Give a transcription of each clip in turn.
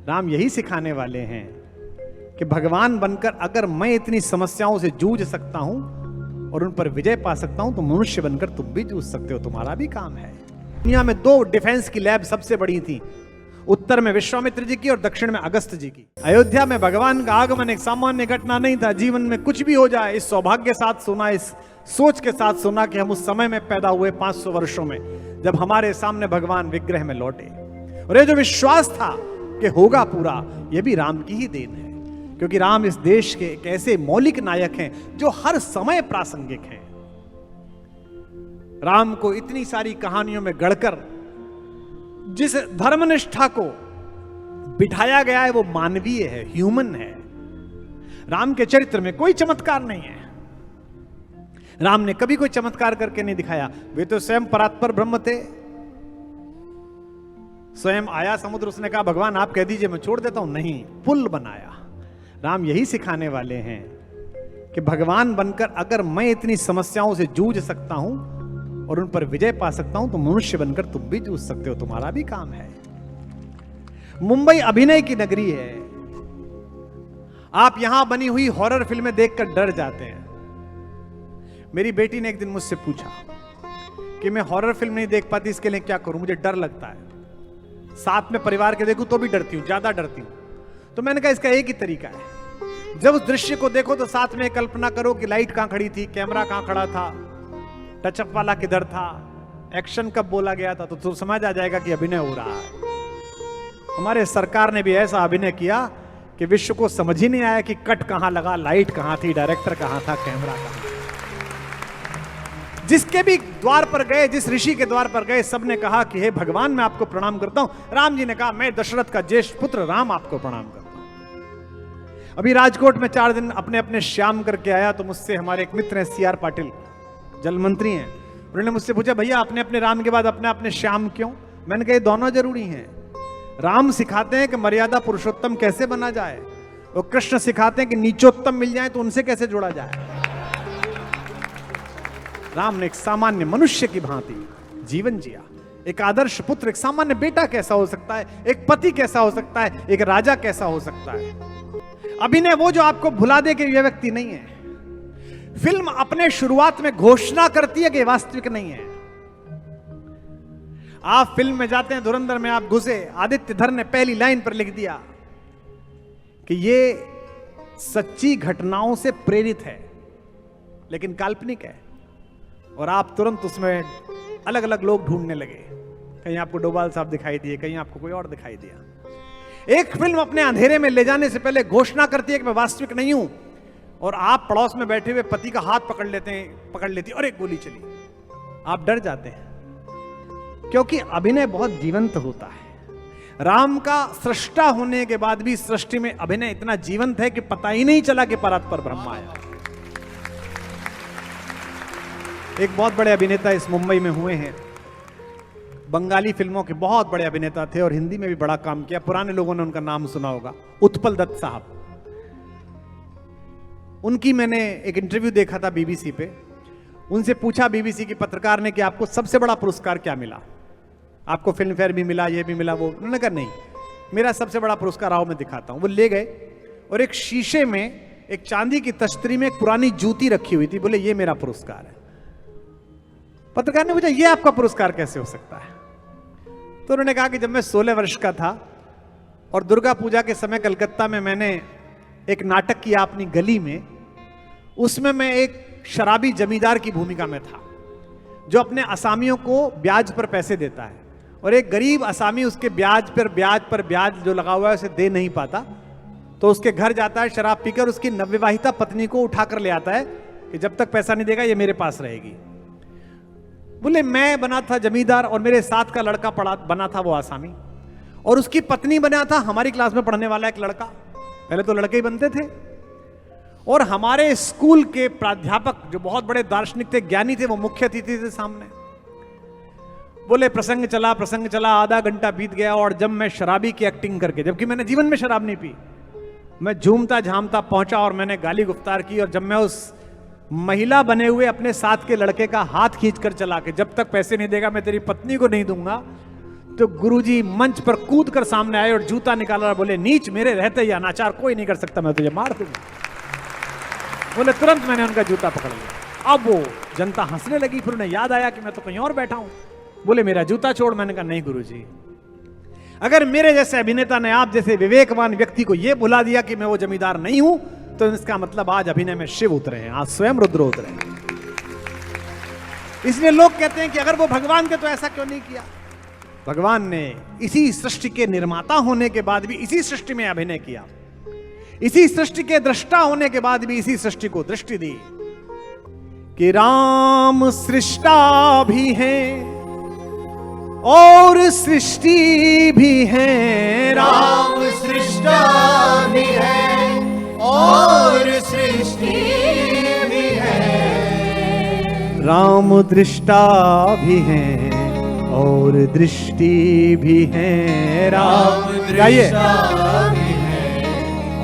राम यही सिखाने वाले हैं कि भगवान बनकर अगर मैं इतनी समस्याओं से जूझ सकता हूं और उन पर विजय पा सकता हूं तो मनुष्य बनकर तुम भी जूझ सकते हो, तुम्हारा भी काम है। दुनिया में 2 डिफेंस की लैब सबसे बड़ी थी, उत्तर में विश्वामित्र जी की और दक्षिण में अगस्त जी की। अयोध्या में भगवान का आगमन एक सामान्य घटना नहीं था। जीवन में कुछ भी हो जाए, इस सौभाग्य के साथ सुना, इस सोच के साथ सुना कि हम उस समय में पैदा हुए 500 वर्षों में, जब हमारे सामने भगवान विग्रह में लौटे। और ये जो विश्वास था कि होगा पूरा, ये भी राम की ही देन है, क्योंकि राम इस देश के एक ऐसे मौलिक नायक हैं जो हर समय प्रासंगिक हैं। राम को इतनी सारी कहानियों में गढ़कर जिस धर्मनिष्ठा को बिठाया गया है वो मानवीय है, ह्यूमन है। राम के चरित्र में कोई चमत्कार नहीं है। राम ने कभी कोई चमत्कार करके नहीं दिखाया। वे तो स्वयं परात्पर ब्रह्म थे। स्वयं आया समुद्र, उसने कहा भगवान आप कह दीजिए मैं छोड़ देता हूं, नहीं, पुल बनाया। राम यही सिखाने वाले हैं कि भगवान बनकर अगर मैं इतनी समस्याओं से जूझ सकता हूं और उन पर विजय पा सकता हूं तो मनुष्य बनकर तुम भी जूझ सकते हो, तुम्हारा भी काम है। मुंबई अभिनय की नगरी है। आप यहां बनी हुई हॉरर फिल्में देखकर डर जाते हैं। मेरी बेटी ने एक दिन मुझसे पूछा कि मैं हॉरर फिल्म नहीं देख पाती, इसके लिए क्या करूं, मुझे डर लगता है। साथ में परिवार के देखूं तो भी डरती हूं, ज्यादा डरती हूं। तो मैंने कहा इसका एक ही तरीका है, जब उस दृश्य को देखो तो साथ में कल्पना करो कि लाइट कहां खड़ी थी, कैमरा कहां खड़ा था, टचअप वाला किधर था, एक्शन कब बोला गया था, तो समझ आ जाएगा कि अभिनय हो रहा है। हमारे सरकार ने भी ऐसा अभिनय किया कि विश्व को समझ ही नहीं आया कि कट कहां लगा, लाइट कहां थी, डायरेक्टर कहां था, कैमरा कहां था। जिसके भी द्वार पर गए, जिस ऋषि के द्वार पर गए, सबने कहा कि हे भगवान मैं आपको प्रणाम करता हूं। राम जी ने कहा मैं दशरथ का ज्येष्ठ पुत्र राम आपको प्रणाम करता हूं। अभी राजकोट में 4 दिन अपने अपने श्याम करके आया तो मुझसे हमारे एक मित्र हैं CR पाटिल, जल मंत्री हैं, उन्होंने मुझसे पूछा भैया अपने अपने राम के बाद अपने अपने श्याम क्यों? मैंने कहा दोनों जरूरी हैं। राम सिखाते हैं कि मर्यादा पुरुषोत्तम कैसे बना जाए, और कृष्ण सिखाते हैं कि नीचोत्तम मिल जाए तो उनसे कैसे जोड़ा जाए। राम ने एक सामान्य मनुष्य की भांति जीवन जिया। एक आदर्श पुत्र, एक सामान्य बेटा कैसा हो सकता है, एक पति कैसा हो सकता है, एक राजा कैसा हो सकता है। अभिनय वो जो आपको भुला दे कि यह व्यक्ति नहीं है। फिल्म अपने शुरुआत में घोषणा करती है कि वास्तविक नहीं है। आप फिल्म में जाते हैं, धुरंधर में आप घुसे, आदित्य धर ने पहली लाइन पर लिख दिया कि ये सच्ची घटनाओं से प्रेरित है लेकिन काल्पनिक है, और आप तुरंत उसमें अलग अलग लोग ढूंढने लगे। कहीं आपको डोभाल साहब दिखाई दिए, कहीं आपको कोई और दिखाई दिया। एक फिल्म अपने अंधेरे में ले जाने से पहले घोषणा करती है कि मैं वास्तविक नहीं हूं, और आप पड़ोस में बैठे हुए पति का हाथ पकड़ लेती और एक गोली चली, आप डर जाते हैं, क्योंकि अभिनय बहुत जीवंत होता है। राम का सृष्टा होने के बाद भी सृष्टि में अभिनय इतना जीवंत है कि पता ही नहीं चला कि परात्पर ब्रह्म आया। एक बहुत बड़े अभिनेता इस मुंबई में हुए हैं, बंगाली फिल्मों के बहुत बड़े अभिनेता थे और हिंदी में भी बड़ा काम किया। पुराने लोगों ने उनका नाम सुना होगा, उत्पल दत्त साहब। उनकी मैंने एक इंटरव्यू देखा था BBC पे। उनसे पूछा BBC की पत्रकार ने कि आपको सबसे बड़ा पुरस्कार क्या मिला, आपको फिल्म फेयर भी मिला, ये भी मिला, वो? उन्होंने कहा नहीं, मेरा सबसे बड़ा पुरस्कार आओ मैं दिखाता हूं। वो ले गए और एक शीशे में एक चांदी की तश्तरी में एक पुरानी जूती रखी हुई थी, बोले ये मेरा पुरस्कार है। पत्रकार ने पूछा ये आपका पुरस्कार कैसे हो सकता है? तो उन्होंने कहा कि जब मैं 16 वर्ष का था और दुर्गा पूजा के समय कलकत्ता में मैंने एक नाटक किया अपनी गली में, उसमें मैं एक शराबी जमींदार की भूमिका में था जो अपने असामियों को ब्याज पर पैसे देता है, और एक गरीब असामी उसके ब्याज पर ब्याज जो लगा हुआ है उसे दे नहीं पाता, तो उसके घर जाता है, शराब पीकर उसकी नवविवाहिता पत्नी को उठाकर ले आता है कि जब तक पैसा नहीं देगा ये मेरे पास रहेगी। बोले मैं बना था जमींदार और मेरे साथ का लड़का बना था वो आसामी, और उसकी पत्नी बना था हमारी क्लास में पढ़ने वाला एक लड़का। पहले तो लड़के ही बनते थे, और हमारे स्कूल के प्राध्यापक जो बहुत बड़े दार्शनिक थे, ज्ञानी थे, वो मुख्य अतिथि थे सामने। बोले प्रसंग चला, आधा घंटा बीत गया, और जब मैं शराबी की एक्टिंग करके, जबकि मैंने जीवन में शराब नहीं पी, मैं झूमता झामता पहुंचा और मैंने गाली गुफ्तार की, और जब मैं उस महिला बने हुए अपने साथ के लड़के का हाथ खींचकर चला कि जब तक पैसे नहीं देगा मैं तेरी पत्नी को नहीं दूंगा, तो गुरुजी मंच पर कूद कर सामने आए और जूता निकाला और बोले, नीच, मेरे रहते या अनाचार कोई नहीं कर सकता, मैं तुझे मार दूंगा। बोले तुरंत मैंने उनका जूता पकड़ लिया। अब वो जनता हंसने लगी, फिर उन्हें याद आया कि मैं तो कहीं और बैठा हूं। बोले मेरा जूता छोड़। मैंने कहा नहीं गुरुजी, अगर मेरे जैसे अभिनेता ने आप जैसे विवेकवान व्यक्ति को यह भुला दिया कि मैं वो जमींदार नहीं हूं, तो इसका मतलब आज अभिनय में शिव उतरे हैं, आज स्वयं रुद्र उतरे हैं। इसलिए लोग कहते हैं कि अगर वो भगवान थे तो ऐसा क्यों नहीं किया। भगवान ने इसी सृष्टि के निर्माता होने के बाद भी इसी सृष्टि में अभिनय किया, इसी सृष्टि के दृष्टा होने के बाद भी इसी सृष्टि को दृष्टि दी कि राम सृष्टा भी है और सृष्टि भी है। राम सृष्टा भी है और सृष्टि भी है। राम दृष्टा भी है और दृष्टि भी है। राम गाइए। दृष्टा भी है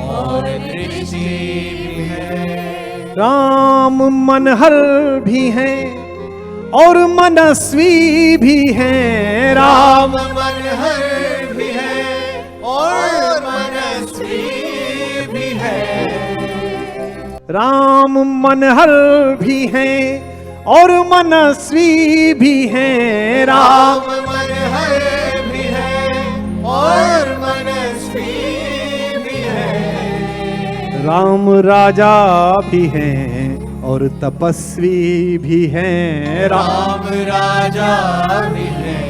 और दृष्टि भी है। राम मनहर भी है और मनस्वी भी है। राम मनहर भी है और मनस्वी भी है। राम मनहर भी है और मनस्वी भी है। राम मनहर भी है और मनस्वी भी है। राम राजा भी है और तपस्वी भी है। राम राजा भी है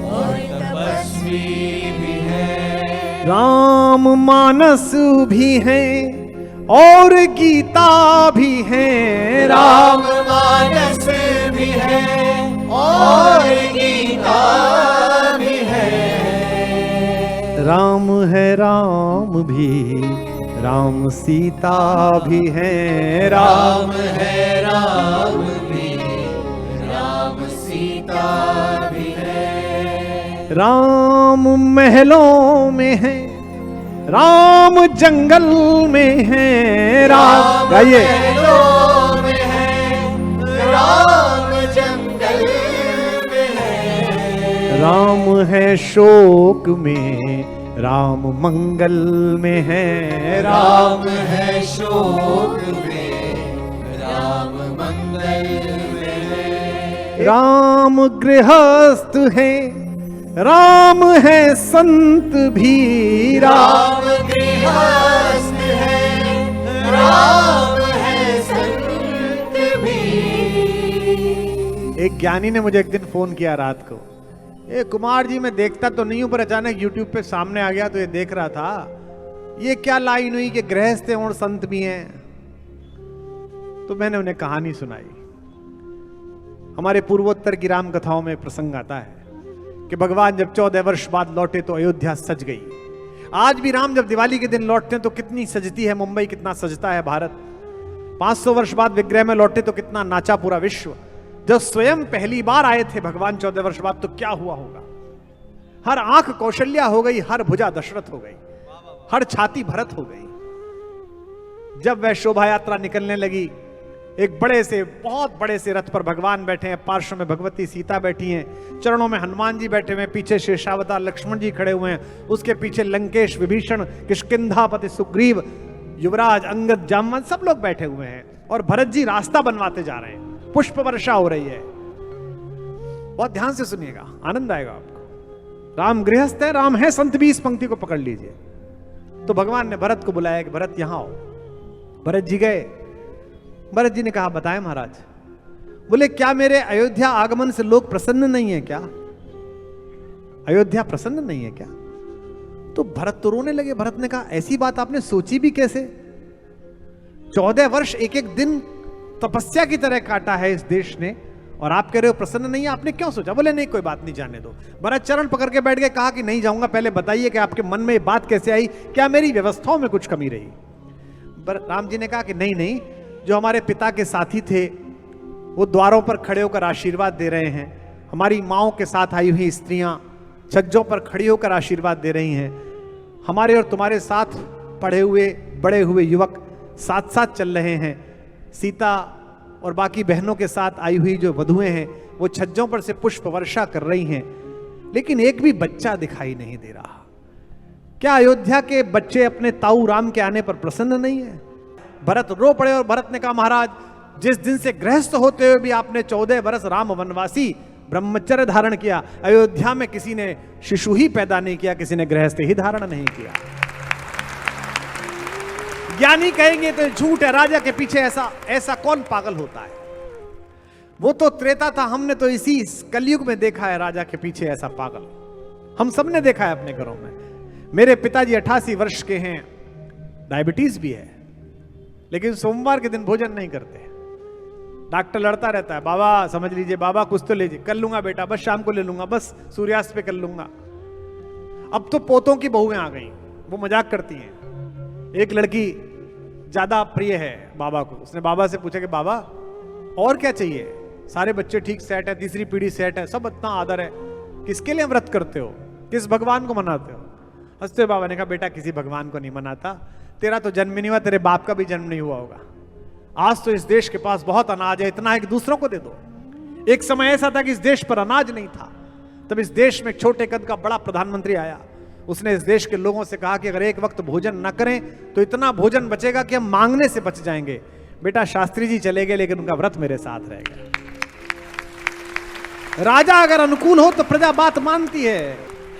और तपस्वी भी है। राम मानस भी है और गीता भी है। राम मानस भी है और गीता भी है। राम है राम भी, राम सीता भी है। राम है राम भी, राम सीता भी है। राम महलों में है, राम जंगल में है। राम गाइए। महलों में है, राम जंगल में है। राम है शोक में, राम मंगल में है। राम है शोक में, राम मंगल में है। राम गृहस्थ है, राम है संत भी। राम गृहस्थ है, राम है संत भी। एक ज्ञानी ने मुझे एक दिन फोन किया रात को, ए कुमार जी मैं देखता तो नहीं हूं पर अचानक यूट्यूब पे सामने आ गया तो ये देख रहा था, ये क्या लाइन हुई कि गृहस्थ हैं और संत भी हैं। तो मैंने उन्हें कहानी सुनाई। हमारे पूर्वोत्तर की राम कथाओं में प्रसंग आता है कि भगवान जब 14 वर्ष बाद लौटे तो अयोध्या सज गई। आज भी राम जब दिवाली के दिन लौटते हैं तो कितनी सजती है मुंबई, कितना सजता है भारत। 500 वर्ष बाद विग्रह में लौटे तो कितना नाचा पूरा विश्व। जब स्वयं पहली बार आए थे भगवान 14 वर्ष बाद तो क्या हुआ होगा। हर आंख कौशल्या हो गई, हर भुजा दशरथ हो गई, हर छाती भरत हो गई। जब वह शोभा यात्रा निकलने लगी, एक बड़े से बहुत बड़े से रथ पर भगवान बैठे हैं, पार्श्व में भगवती सीता बैठी हैं, चरणों में हनुमान जी बैठे हुए हैं, पीछे शेषावतार लक्ष्मण जी खड़े हुए हैं, उसके पीछे लंकेश विभीषण किष्किंधापति सुग्रीव युवराज अंगद जामवंत सब लोग बैठे हुए हैं और भरत जी रास्ता बनवाते जा रहे हैं। पुष्प वर्षा हो रही है। बहुत ध्यान से सुनिएगा, आनंद आएगा आपको। राम गृहस्थ है, राम है संत भी, इस पंक्ति को पकड़ लीजिए। तो भगवान ने भरत को बुलाया कि भरत यहां आओ। भरत जी गए। भरत जी ने कहा बताएं महाराज। बोले क्या मेरे अयोध्या आगमन से लोग प्रसन्न नहीं है क्या? अयोध्या प्रसन्न नहीं है क्या? तो भरत तो रोने लगे। भरत ने कहा ऐसी बात आपने सोची भी कैसे? 14 वर्ष एक एक दिन तपस्या की तरह काटा है इस देश ने और आप कह रहे हो प्रसन्न नहीं है, आपने क्यों सोचा? बोले नहीं कोई बात नहीं, जाने दो। भरत चरण पकड़ के बैठ गए। कहा कि नहीं जाऊंगा, पहले बताइए कि आपके मन में ये बात कैसे आई, क्या मेरी व्यवस्थाओं में कुछ कमी रही? राम जी ने कहा कि नहीं नहीं, जो हमारे पिता के साथी थे वो द्वारों पर खड़े होकर आशीर्वाद दे रहे हैं। हमारी माओं के साथ आई हुई स्त्रियां छज्जों पर खड़ी होकर आशीर्वाद दे रही हैं। हमारे और तुम्हारे साथ पढ़े हुए बड़े हुए युवक साथ साथ चल रहे हैं। सीता और बाकी बहनों के साथ आई हुई जो वधुएं हैं वो छज्जों पर से पुष्प वर्षा कर रही हैं। लेकिन एक भी बच्चा दिखाई नहीं दे रहा। क्या अयोध्या के बच्चे अपने ताऊ राम के आने पर प्रसन्न नहीं है? भरत रो पड़े और भरत ने कहा, महाराज जिस दिन से गृहस्थ होते हुए भी आपने 14 वर्ष राम वनवासी ब्रह्मचर्य धारण किया, अयोध्या में किसी ने शिशु ही पैदा नहीं किया, किसी ने गृहस्थ ही धारण नहीं किया। ज्ञानी कहेंगे तो झूठ है, राजा के पीछे ऐसा कौन पागल होता है? वो तो त्रेता था, हमने तो इसी कलयुग में देखा है राजा के पीछे ऐसा पागल। हम सबने देखा है अपने घरों में। मेरे पिताजी 88 वर्ष के हैं, डायबिटीज भी है, लेकिन सोमवार के दिन भोजन नहीं करते। डॉक्टर लड़ता रहता है, बाबा समझ लीजिए, बाबा कुछ तो लीजिए, कर लूंगा बेटा, बस शाम को ले लूंगा, बस सूर्यास्त पे कर लूंगा। अब तो पोतों की बहुएं आ गई, वो मजाक करती हैं। एक लड़की ज्यादा प्रिय है बाबा को, उसने बाबा से पूछा कि बाबा और क्या चाहिए? सारे बच्चे ठीक सेट है, तीसरी पीढ़ी सेट है, सब इतना आदर है, किसके लिए व्रत करते हो? किस भगवान को मनाते हो? हंसते बाबा ने कहा, बेटा किसी भगवान को नहीं मनाता, तेरा तो जन्म नहीं हुआ, तेरे बाप का भी जन्म नहीं हुआ होगा। आज तो इस देश के पास बहुत अनाज है, इतना है कि दूसरों को दे दो। एक समय ऐसा था कि इस देश पर अनाज नहीं था, तब इस देश में एक छोटे कद का बड़ा प्रधानमंत्री आया। उसने इस देश के लोगों से कहा कि अगर एक वक्त भोजन न करें तो इतना भोजन बचेगा कि हम मांगने से बच जाएंगे। बेटा शास्त्री जी चले गए, लेकिन उनका व्रत मेरे साथ रहेगा। राजा अगर अनुकूल हो तो प्रजा बात मानती है।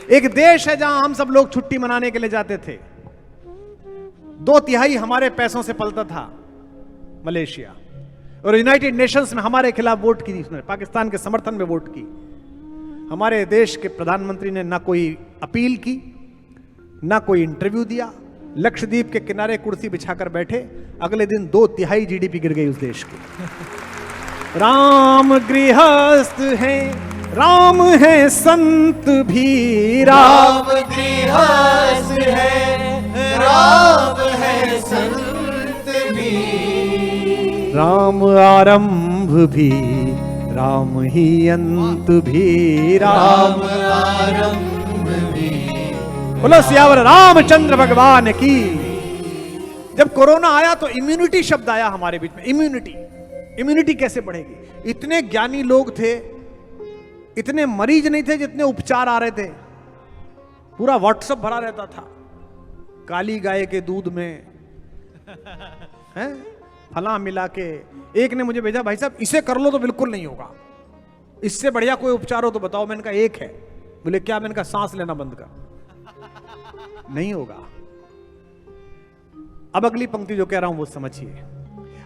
एक देश है जहां हम सब लोग छुट्टी मनाने के लिए जाते थे, 2/3 हमारे पैसों से पलता था, मलेशिया। और यूनाइटेड नेशंस में हमारे खिलाफ वोट की, उसने पाकिस्तान के समर्थन में वोट की। हमारे देश के प्रधानमंत्री ने ना कोई अपील की, ना कोई इंटरव्यू दिया, लक्षद्वीप के किनारे कुर्सी बिछाकर बैठे। अगले दिन 2/3 जीडीपी गिर गई उस देश की। राम गृहस्थ है, राम है संत भी, राम गृहस्थ है, राम है संत भी, राम आरंभ भी, राम ही अंत भी, राम आरंभ भी। बोलो सियावर रामचंद्र भगवान की। जब कोरोना आया तो इम्यूनिटी शब्द आया हमारे बीच में। इम्यूनिटी कैसे बढ़ेगी? इतने ज्ञानी लोग थे, इतने मरीज नहीं थे जितने उपचार आ रहे थे। पूरा व्हाट्सएप भरा रहता था, काली गाय के दूध में है फला मिला के। एक ने मुझे भेजा, भाई साहब इसे कर लो तो बिल्कुल नहीं होगा, इससे बढ़िया कोई उपचार हो तो बताओ। मैंने कहा एक है। बोले क्या? मैंने कहा सांस लेना बंद कर, नहीं होगा। अब अगली पंक्ति जो कह रहा हूं वो समझिए।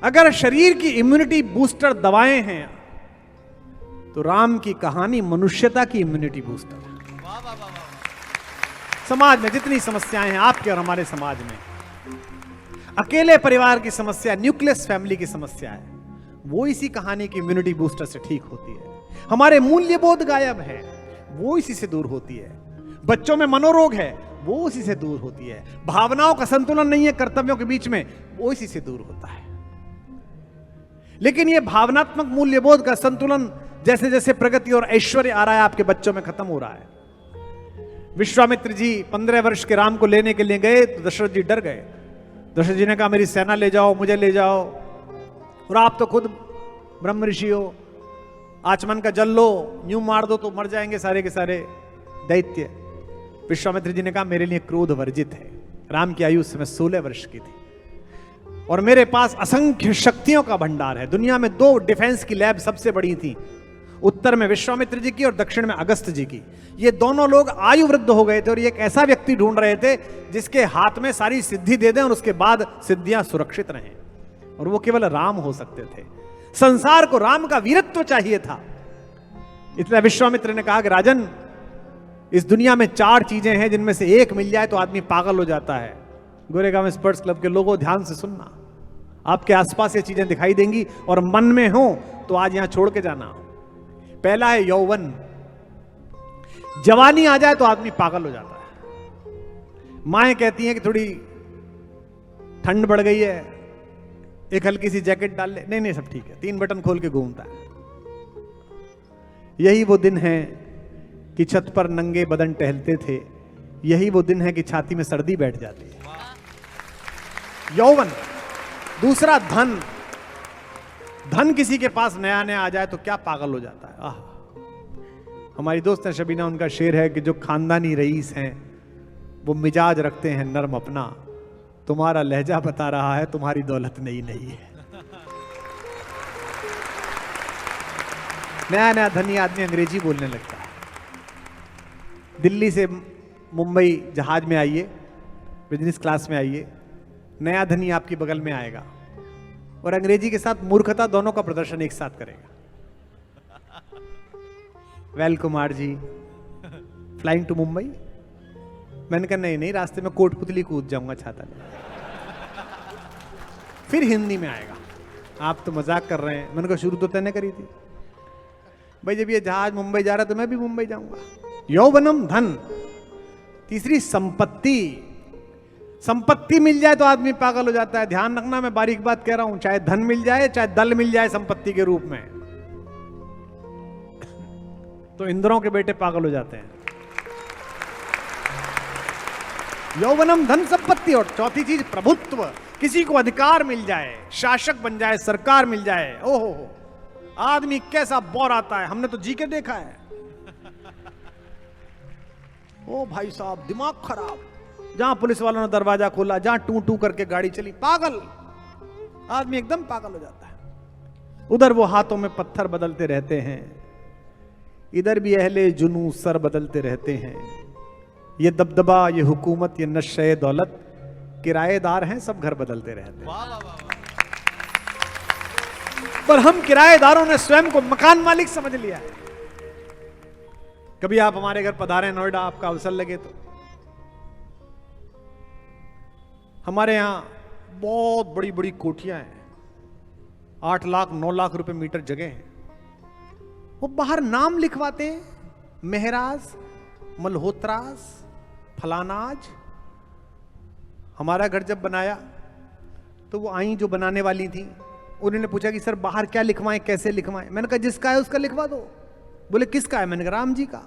अगर शरीर की इम्यूनिटी बूस्टर दवाएं हैं तो राम की कहानी मनुष्यता की इम्यूनिटी बूस्टर है। समाज में जितनी समस्याएं हैं आपके और हमारे समाज में, अकेले परिवार की समस्या, न्यूक्लियस फैमिली की समस्या है, वो इसी कहानी की इम्यूनिटी बूस्टर से ठीक होती है। हमारे मूल्यबोध गायब है, वो इसी से दूर होती है। बच्चों में मनोरोग है, वो उसी से दूर होती है। भावनाओं का संतुलन नहीं है कर्तव्यों के बीच में, वो इसी से दूर होता है। लेकिन ये भावनात्मक मूल्यबोध का संतुलन जैसे जैसे प्रगति और ऐश्वर्य आ रहा है आपके बच्चों में खत्म हो रहा है। विश्वामित्र जी 15 वर्ष के राम को लेने के लिए गए तो दशरथ जी डर गए। दशरथ जी ने कहा मेरी सेना ले जाओ, मुझे ले जाओ, और आप तो खुद ब्रह्म ऋषि हो, आचमन का जल लो, यूं मार दो तो मर जाएंगे सारे के सारे दैत्य। विश्वामित्र जी ने कहा मेरे लिए क्रोध वर्जित है। राम की आयु उस समय 16 वर्ष की थी और मेरे पास असंख्य शक्तियों का भंडार है। दुनिया में 2 डिफेंस की लैब सबसे बड़ी थी, उत्तर में विश्वामित्र जी की और दक्षिण में अगस्त जी की। ये दोनों लोग आयु वृद्ध हो गए थे और ये एक ऐसा व्यक्ति ढूंढ रहे थे जिसके हाथ में सारी सिद्धि दे दें और उसके बाद सिद्धियां सुरक्षित रहें, और वो केवल राम हो सकते थे। संसार को राम का वीरत्व चाहिए था। इसलिए विश्वामित्र ने कहा कि राजन, इस दुनिया में 4 चीजें हैं जिनमें से एक मिल जाए तो आदमी पागल हो जाता है। गोरेगांव स्पोर्ट्स क्लब के लोगों ध्यान से सुनना, आपके आसपास ये चीजें दिखाई देंगी और मन में हो तो आज यहां छोड़ के जाना। पहला है यौवन। जवानी आ जाए तो आदमी पागल हो जाता है। माएं कहती हैं कि थोड़ी ठंड बढ़ गई है, एक हल्की सी जैकेट डाल ले। नहीं नहीं सब ठीक है, 3 बटन खोल के घूमता है। यही वो दिन है कि छत पर नंगे बदन टहलते थे, यही वो दिन है कि छाती में सर्दी बैठ जाती है। यौवन। दूसरा धन। धन किसी के पास नया नया आ जाए तो क्या पागल हो जाता है। हमारी दोस्त है शबीना, उनका शेर है कि जो खानदानी रईस हैं वो मिजाज रखते हैं नर्म अपना, तुम्हारा लहजा बता रहा है तुम्हारी दौलत नई नहीं है। नया नया धनी आदमी अंग्रेजी बोलने लगता है। दिल्ली से मुंबई जहाज में आइए, बिजनेस क्लास में आइए, नया धनी आपकी बगल में आएगा और अंग्रेजी के साथ मूर्खता दोनों का प्रदर्शन एक साथ करेगा। Well Kumar ji, flying to Mumbai. मैंने कहा नहीं नहीं, रास्ते में कोटपुतली कूद जाऊंगा छाता ले। फिर हिंदी में आएगा, आप तो मजाक कर रहे हैं। मैंने कहा शुरू तो तैने करी थी भाई, जब ये जहाज मुंबई जा रहा है तो मैं भी मुंबई जाऊंगा। यौवनम धन, तीसरी संपत्ति। संपत्ति मिल जाए तो आदमी पागल हो जाता है। ध्यान रखना, मैं बारीक बात कह रहा हूं, चाहे धन मिल जाए चाहे दल मिल जाए संपत्ति के रूप में, तो इंद्रों के बेटे पागल हो जाते हैं। यौवनम धन संपत्ति। और चौथी चीज प्रभुत्व, किसी को अधिकार मिल जाए, शासक बन जाए, सरकार मिल जाए। ओहो, आदमी कैसा बौर आता है, हमने तो जी के देखा है। ओ भाई साहब, दिमाग खराब। जहां पुलिस वालों ने दरवाजा खोला, जहां टू टू करके गाड़ी चली, पागल आदमी एकदम पागल हो जाता है। उधर वो हाथों में पत्थर बदलते रहते हैं, इधर भी अहले जुनू सर बदलते रहते हैं। ये दबदबा, ये हुकूमत, ये नशे दौलत, किराएदार हैं, सब घर बदलते रहते हैं। पर हम किराएदारों ने स्वयं को मकान मालिक समझ लिया है। कभी आप हमारे घर पधारें नोएडा, आपका अवसर लगे तो। हमारे यहां बहुत बड़ी बड़ी कोठियां हैं, 8 लाख 9 लाख रुपए मीटर जगह है। वो बाहर नाम लिखवाते हैं, मेहराज, मल्होत्राज, फलानाज। हमारा घर जब बनाया तो वो आई जो बनाने वाली थी, उन्होंने पूछा कि सर बाहर क्या लिखवाएं, कैसे लिखवाएं। मैंने कहा जिसका है उसका लिखवा दो। बोले किसका है? मैंने कहा राम जी का।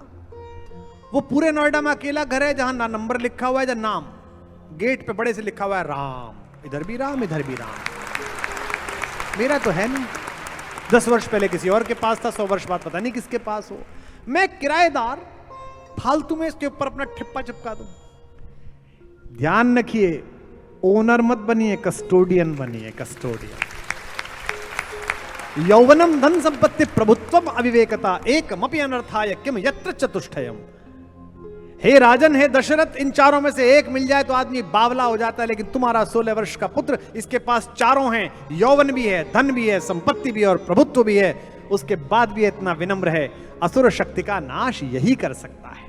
वो पूरे नोएडा में अकेला घर है जहां ना नंबर लिखा हुआ है ना नाम, गेट पे बड़े से लिखा हुआ है राम। इधर भी राम, इधर भी राम। मेरा तो है नहीं। 10 वर्ष पहले किसी और के पास था, 100 वर्ष बाद पता नहीं किसके पास हो। मैं किराएदार फालतू में इसके ऊपर अपना ठिप्पा चिपका दूं। ध्यान रखिए, ओनर मत बनिए, कस्टोडियन बनिए, कस्टोडियन। यौवनम धन संपत्ति प्रभुत्वम अविवेकता एकमपि अनर्थाय किम यत्र चतुष्टयम। हे राजन, हे दशरथ, इन चारों में से एक मिल जाए तो आदमी बावला हो जाता है, लेकिन तुम्हारा 16 वर्ष का पुत्र, इसके पास चारों हैं, यौवन भी है, धन भी है, संपत्ति भी है और प्रभुत्व भी है, उसके बाद भी इतना विनम्र है। असुर शक्ति का नाश यही कर सकता है।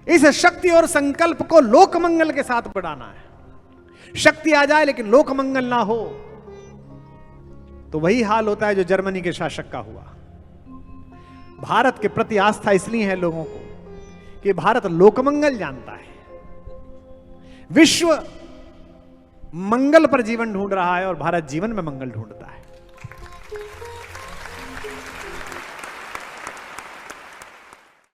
इस शक्ति और संकल्प को लोकमंगल के साथ बढ़ाना है। शक्ति आ जाए लेकिन लोकमंगल ना हो तो वही हाल होता है जो जर्मनी के शासक का हुआ। भारत के प्रति आस्था इसलिए है लोगों को कि भारत लोकमंगल जानता है, विश्व मंगल पर जीवन ढूंढ रहा है और भारत जीवन में मंगल ढूंढता है।